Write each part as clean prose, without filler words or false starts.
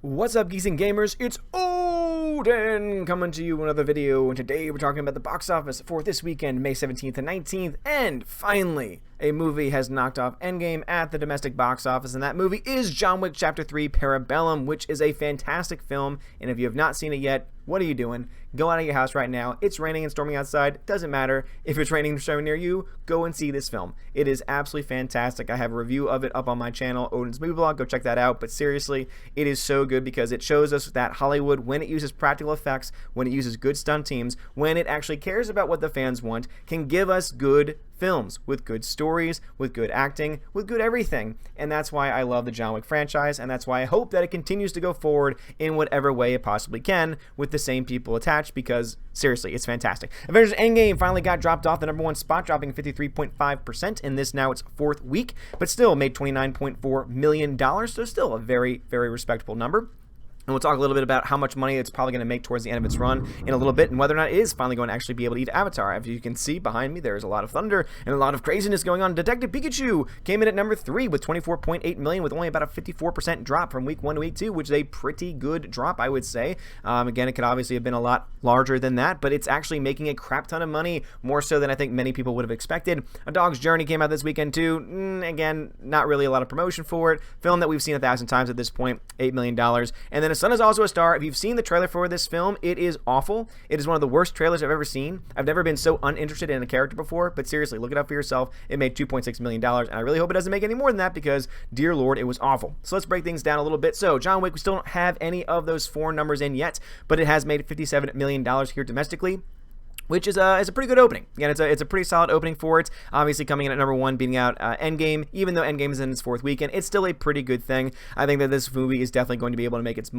What's up, geeks and gamers? It's Odin coming to you with another video, and today we're talking about the box office for this weekend, May 17th and 19th, and finally, a movie has knocked off Endgame at the domestic box office, and that movie is John Wick Chapter 3 Parabellum, which is a fantastic film, and if you have not seen it yet, what are you doing? Go out of your house right now. It's raining and storming outside. Doesn't matter. If it's raining and storming near you, go and see this film. It is absolutely fantastic. I have a review of it up on my channel, Odin's Movie Blog. Go check that out. But seriously, it is so good because it shows us that Hollywood, when it uses practical effects, when it uses good stunt teams, when it actually cares about what the fans want, can give us good films with good stories, with good acting, with good everything. And that's why I love the John Wick franchise, and that's why I hope that it continues to go forward in whatever way it possibly can with the same people attached, because seriously, it's fantastic. Avengers Endgame finally got dropped off the #1 spot, dropping 53.5% in this now its 4th week, but still made $29.4 million, so still a very, very respectable number. And we'll talk a little bit about how much money it's probably going to make towards the end of its run in a little bit, and whether or not it is finally going to actually be able to eat Avatar. As you can see behind me, there's a lot of thunder and a lot of craziness going on. Detective Pikachu came in at number 3 with $24.8 million, with only about a 54% drop from week 1 to week 2, which is a pretty good drop, I would say. Again, it could obviously have been a lot larger than that, but it's actually making a crap ton of money, more so than I think many people would have expected. A Dog's Journey came out this weekend too. Again, not really a lot of promotion for it. Film that we've seen 1,000 times at this point, $8 million. And then A Son Is Also a Star. If you've seen the trailer for this film, it is awful. It is one of the worst trailers I've ever seen. I've never been so uninterested in a character before, but seriously, look it up for yourself. It made $2.6 million, and I really hope it doesn't make any more than that because, dear Lord, it was awful. So let's break things down a little bit. So, John Wick, we still don't have any of those foreign numbers in yet, but it has made $57 million here domestically, which is a pretty good opening. Again, it's a pretty solid opening for it. Obviously, coming in at #1, beating out Endgame. Even though Endgame is in its 4th weekend, it's still a pretty good thing. I think that this movie is definitely going to be able to make its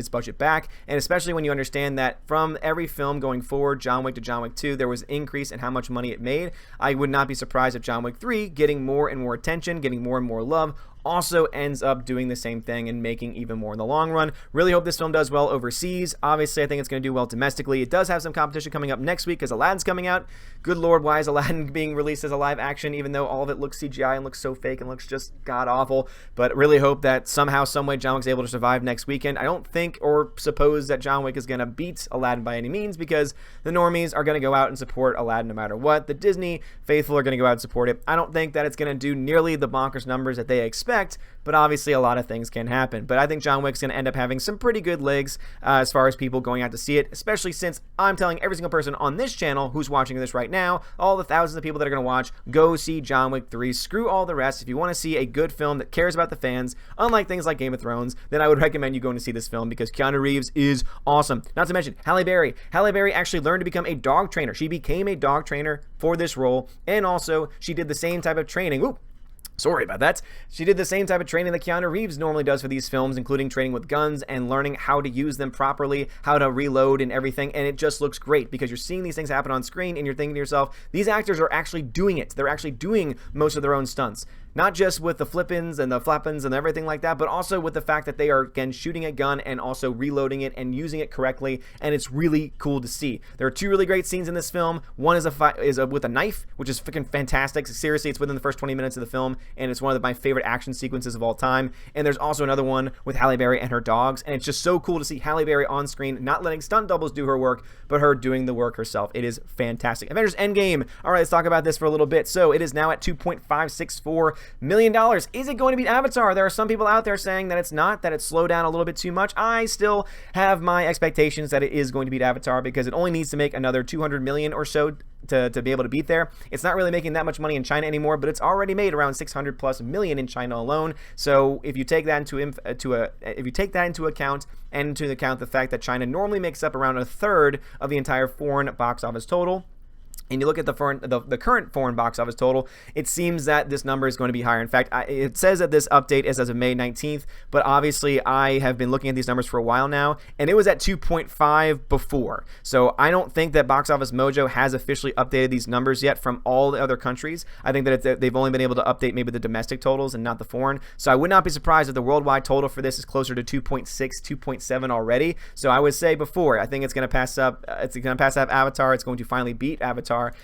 budget back, and especially when you understand that from every film going forward, John Wick to John Wick 2, there was an increase in how much money it made. I would not be surprised if John Wick 3, getting more and more attention, getting more and more love, also ends up doing the same thing and making even more in the long run. Really hope this film does well overseas. Obviously, I think it's going to do well domestically. It does have some competition coming up next week because Aladdin's coming out. Good Lord, why is Aladdin being released as a live action, even though all of it looks CGI and looks so fake and looks just god-awful? But really hope that somehow, someway, John Wick's able to survive next weekend. I don't think or suppose that John Wick is going to beat Aladdin by any means, because the normies are going to go out and support Aladdin no matter what. The Disney faithful are going to go out and support it. I don't think that it's going to do nearly the bonkers numbers that they expect, but obviously a lot of things can happen. But I think John Wick's going to end up having some pretty good legs as far as people going out to see it, especially since I'm telling every single person on this channel who's watching this right now, all the thousands of people that are going to watch, go see John Wick 3. Screw all the rest. If you want to see a good film that cares about the fans, unlike things like Game of Thrones, then I would recommend you going to see this film because Keanu Reeves is awesome. Not to mention Halle Berry. Halle Berry actually learned to become a dog trainer. She became a dog trainer for this role, and also she did the same type of training. Sorry about that. She did the same type of training that Keanu Reeves normally does for these films, including training with guns and learning how to use them properly, how to reload and everything, and it just looks great because you're seeing these things happen on screen and you're thinking to yourself, these actors are actually doing it. They're actually doing most of their own stunts. Not just with the flippins and the flappins and everything like that, but also with the fact that they are, again, shooting a gun and also reloading it and using it correctly, and it's really cool to see. There are 2 really great scenes in this film. One is with a knife, which is freaking fantastic. Seriously, it's within the first 20 minutes of the film, and it's one of my favorite action sequences of all time. And there's also another one with Halle Berry and her dogs, and it's just so cool to see Halle Berry on screen, not letting stunt doubles do her work, but her doing the work herself. It is fantastic. Avengers Endgame. All right, let's talk about this for a little bit. So it is now at $2.564 million. Is it going to beat Avatar? There are some people out there saying that it's not, that it's slowed down a little bit too much. I still have my expectations that it is going to beat Avatar because it only needs to make another 200 million or so to be able to beat there. It's not really making that much money in China anymore, but it's already made around 600 plus million in China alone. So if you take that into account, and to account the fact that China normally makes up around a third of the entire foreign box office total, and you look at the current foreign box office total, it seems that this number is going to be higher. In fact, it says that this update is as of May 19th, but obviously I have been looking at these numbers for a while now, and it was at 2.5 before. So I don't think that Box Office Mojo has officially updated these numbers yet from all the other countries. I think that they've only been able to update maybe the domestic totals and not the foreign. So I would not be surprised if the worldwide total for this is closer to 2.6, 2.7 already. So I would say before, I think it's going to pass up Avatar. It's going to finally beat Avatar Avatar,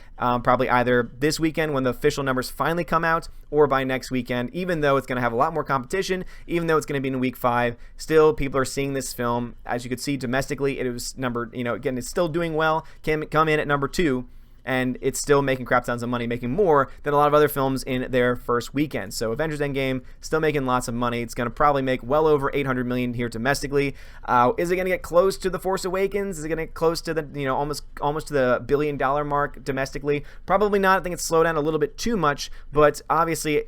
probably either this weekend when the official numbers finally come out, or by next weekend, even though it's going to have a lot more competition, even though it's going to be in week 5. Still, people are seeing this film. As you could see domestically, it was again, it's still doing well, can come in at number 2. And it's still making crap tons of money, making more than a lot of other films in their first weekend. So Avengers Endgame still making lots of money. It's going to probably make well over $800 million here domestically. Is it going to get close to The Force Awakens? Is it going to get close to the almost to the $1 billion mark domestically? Probably not. I think it's slowed down a little bit too much. But obviously,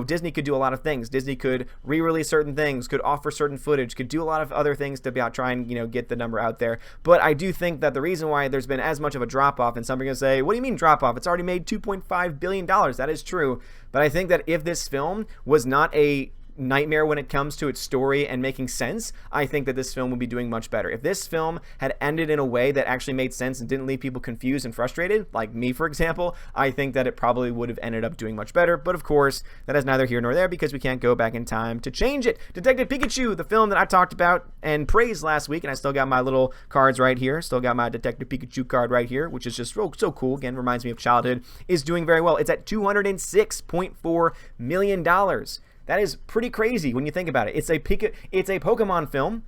Disney could do a lot of things. Disney could re-release certain things, could offer certain footage, could do a lot of other things to try and get the number out there. But I do think that the reason why there's been as much of a drop off, and some are going to say, what do you mean drop off? It's already made $2.5 billion. That is true. But I think that if this film was not a nightmare when it comes to its story and making sense, I think that this film would be doing much better. If this film had ended in a way that actually made sense and didn't leave people confused and frustrated, like me, for example, I think that it probably would have ended up doing much better. But of course, that is neither here nor there because we can't go back in time to change it. Detective Pikachu, the film that I talked about and praised last week, and I still got my little cards right here, still got my Detective Pikachu card right here, which is just so cool. Again, reminds me of childhood, is doing very well. It's at $206.4 million. That is pretty crazy when you think about it. It's a Pokemon film.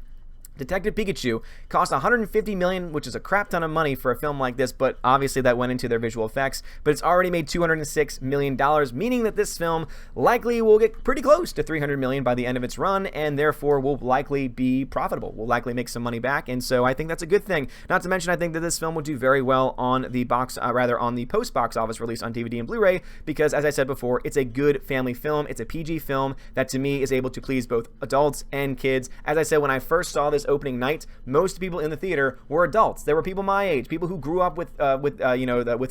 Detective Pikachu cost $150 million, which is a crap ton of money for a film like this, but obviously that went into their visual effects. But it's already made $206 million, meaning that this film likely will get pretty close to $300 million by the end of its run, and therefore will likely be profitable. Will likely make some money back, and so I think that's a good thing. Not to mention, I think that this film will do very well on the on the post-box office release on DVD and Blu-ray, because as I said before, it's a good family film. It's a PG film that to me is able to please both adults and kids. As I said, when I first saw this opening night, most people in the theater were adults. There were people my age, people who grew up with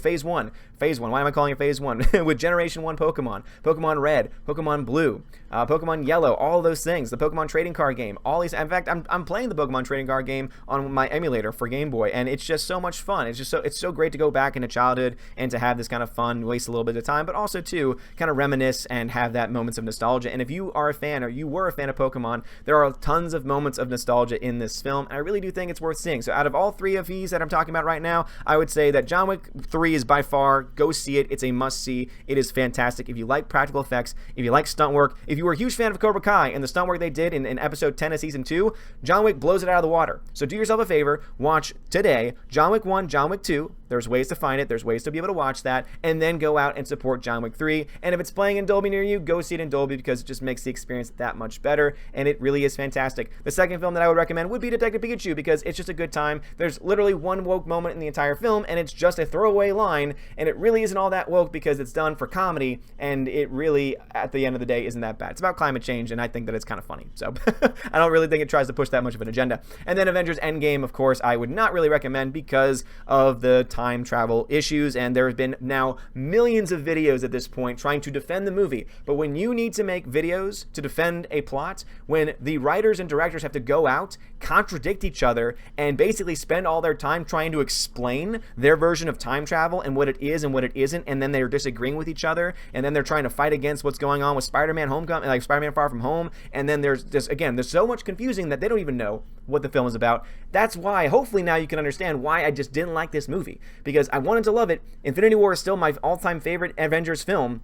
Phase 1. Why am I calling it Phase 1? With Generation 1 Pokemon Red, Pokemon Blue, Pokemon Yellow, all those things. The Pokemon trading card game, all these. In fact, I'm playing the Pokemon trading card game on my emulator for Game Boy, and it's just so much fun. It's so great to go back into childhood and to have this kind of fun, waste a little bit of time, but also to kind of reminisce and have that moments of nostalgia. And if you are a fan, or you were a fan of Pokemon, there are tons of moments of nostalgia in this film, and I really do think it's worth seeing. So out of all 3 of these that I'm talking about right now, I would say that John Wick 3 is by far, go see it. It's a must-see. It is fantastic. If you like practical effects, if you like stunt work, if you were a huge fan of Cobra Kai and the stunt work they did in episode 10 of season 2, John Wick blows it out of the water. So do yourself a favor, watch today John Wick 1, John Wick 2. There's ways to find it. There's ways to be able to watch that, and then go out and support John Wick 3. And if it's playing in Dolby near you, go see it in Dolby, because it just makes the experience that much better, and it really is fantastic. The second film that I would recommend would be Detective Pikachu, because it's just a good time. There's literally one woke moment in the entire film, and it's just a throwaway line, and it really isn't all that woke because it's done for comedy, and it really, at the end of the day, isn't that bad. It's about climate change, and I think that it's kind of funny. So I don't really think it tries to push that much of an agenda. And then Avengers Endgame, of course, I would not really recommend because of the time travel issues, and there have been now millions of videos at this point trying to defend the movie. But when you need to make videos to defend a plot, when the writers and directors have to go out, contradict each other, and basically spend all their time trying to explain their version of time travel and what it is and what it isn't, and then they're disagreeing with each other, and then they're trying to fight against what's going on with Spider-Man Homecoming, like Spider-Man Far From Home, and then there's so much confusing that they don't even know what the film is about. That's why, hopefully now you can understand why I just didn't like this movie, because I wanted to love it. Infinity War is still my all-time favorite Avengers film.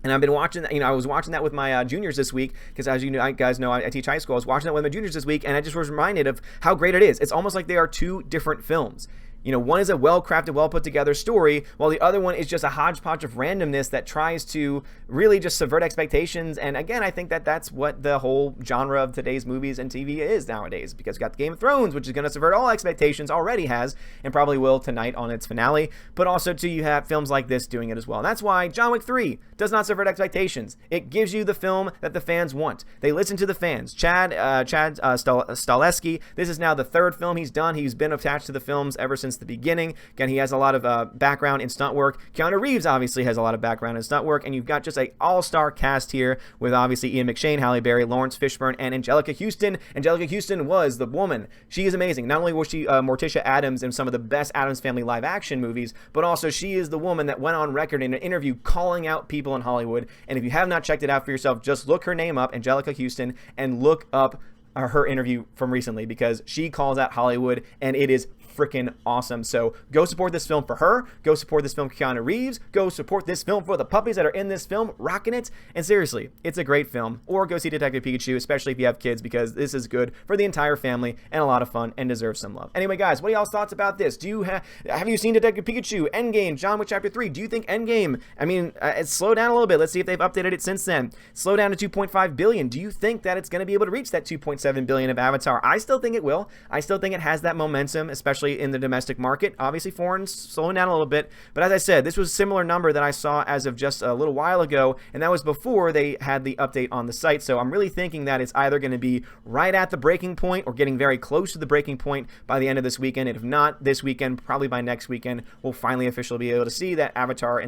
And I've been watching, I was watching that with my juniors this week, because as guys know, I teach high school. I was watching that with my juniors this week, and I just was reminded of how great it is. It's almost like they are 2 different films. One is a well-crafted, well-put-together story, while the other one is just a hodgepodge of randomness that tries to really just subvert expectations. And again, I think that that's what the whole genre of today's movies and TV is nowadays, because you got Game of Thrones, which is going to subvert all expectations, already has, and probably will tonight on its finale. But also, too, you have films like this doing it as well. And that's why John Wick 3 does not subvert expectations. It gives you the film that the fans want. They listen to the fans. Chad Stahelski, this is now the 3rd film he's done. He's been attached to the films ever since the beginning. Again, he has a lot of background in stunt work. Keanu Reeves obviously has a lot of background in stunt work, and you've got just an all-star cast here with obviously Ian McShane, Halle Berry, Lawrence Fishburne, and Angelica Houston. Angelica Houston was the woman. She is amazing. Not only was she Morticia Addams in some of the best Addams Family live-action movies, but also she is the woman that went on record in an interview calling out people in Hollywood. And if you have not checked it out for yourself, just look her name up, Angelica Houston, and look up her interview from recently, because she calls out Hollywood, and it is freaking awesome. So go support this film for her. Go support this film for Keanu Reeves. Go support this film for the puppies that are in this film, rocking it. And seriously, it's a great film. Or go see Detective Pikachu, especially if you have kids, because this is good for the entire family and a lot of fun and deserves some love. Anyway, guys, what are y'all's thoughts about this? Do you have you seen Detective Pikachu, Endgame, John Wick Chapter 3? Do you think Endgame, I mean, it's slowed down a little bit. Let's see if they've updated it since then. Slow down to 2.5 billion. Do you think that it's going to be able to reach that 2.7 billion of Avatar? I still think it will. I still think it has that momentum, especially in the domestic market. Obviously, foreign's slowing down a little bit. But as I said, this was a similar number that I saw as of just a little while ago, and that was before they had the update on the site. So I'm really thinking that it's either going to be right at the breaking point or getting very close to the breaking point by the end of this weekend. And if not this weekend, probably by next weekend, we'll finally officially be able to see that Avatar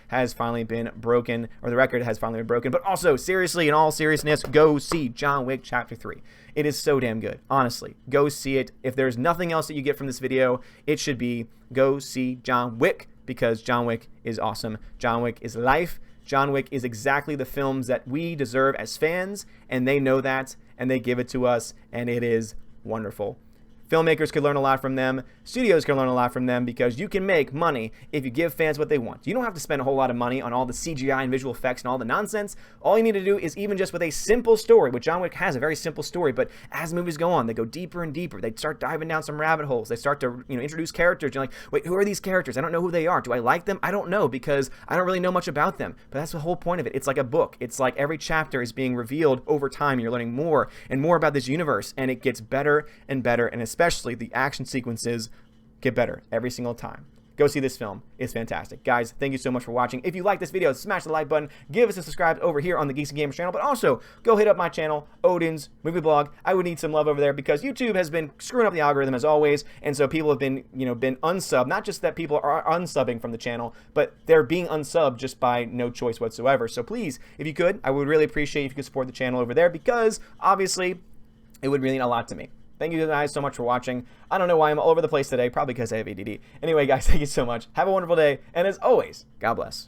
has finally been broken, or the record has finally been broken. But also, seriously, in all seriousness, go see John Wick Chapter 3. It is so damn good. Honestly, go see it. If there's nothing else that you get from this video, it should be go see John Wick, because John Wick is awesome. John Wick is life. John Wick is exactly the films that we deserve as fans, and they know that, and they give it to us, and it is wonderful. Filmmakers could learn a lot from them. Studios can learn a lot from them, because you can make money if you give fans what they want. You don't have to spend a whole lot of money on all the CGI and visual effects and all the nonsense. All you need to do is, even just with a simple story, which John Wick has a very simple story, but as movies go on, they go deeper and deeper. They start diving down some rabbit holes. They start to, introduce characters. You're like, wait, who are these characters? I don't know who they are. Do I like them? I don't know, because I don't really know much about them. But that's the whole point of it. It's like a book. It's like every chapter is being revealed over time. You're learning more and more about this universe, and it gets better and better, and especially the action sequences get better every single time. Go see this film. It's fantastic. Guys, thank you so much for watching. If you like this video, smash the like button. Give us a subscribe over here on the Geeks and Gamers channel. But also, go hit up my channel, Odin's Movie Blog. I would need some love over there, because YouTube has been screwing up the algorithm as always. And so people have been, been unsubbed. Not just that people are unsubbing from the channel, but they're being unsubbed just by no choice whatsoever. So please, if you could, I would really appreciate if you could support the channel over there, because obviously it would really mean a lot to me. Thank you guys so much for watching. I don't know why I'm all over the place today, probably because I have ADD. Anyway, guys, thank you so much. Have a wonderful day, and as always, God bless.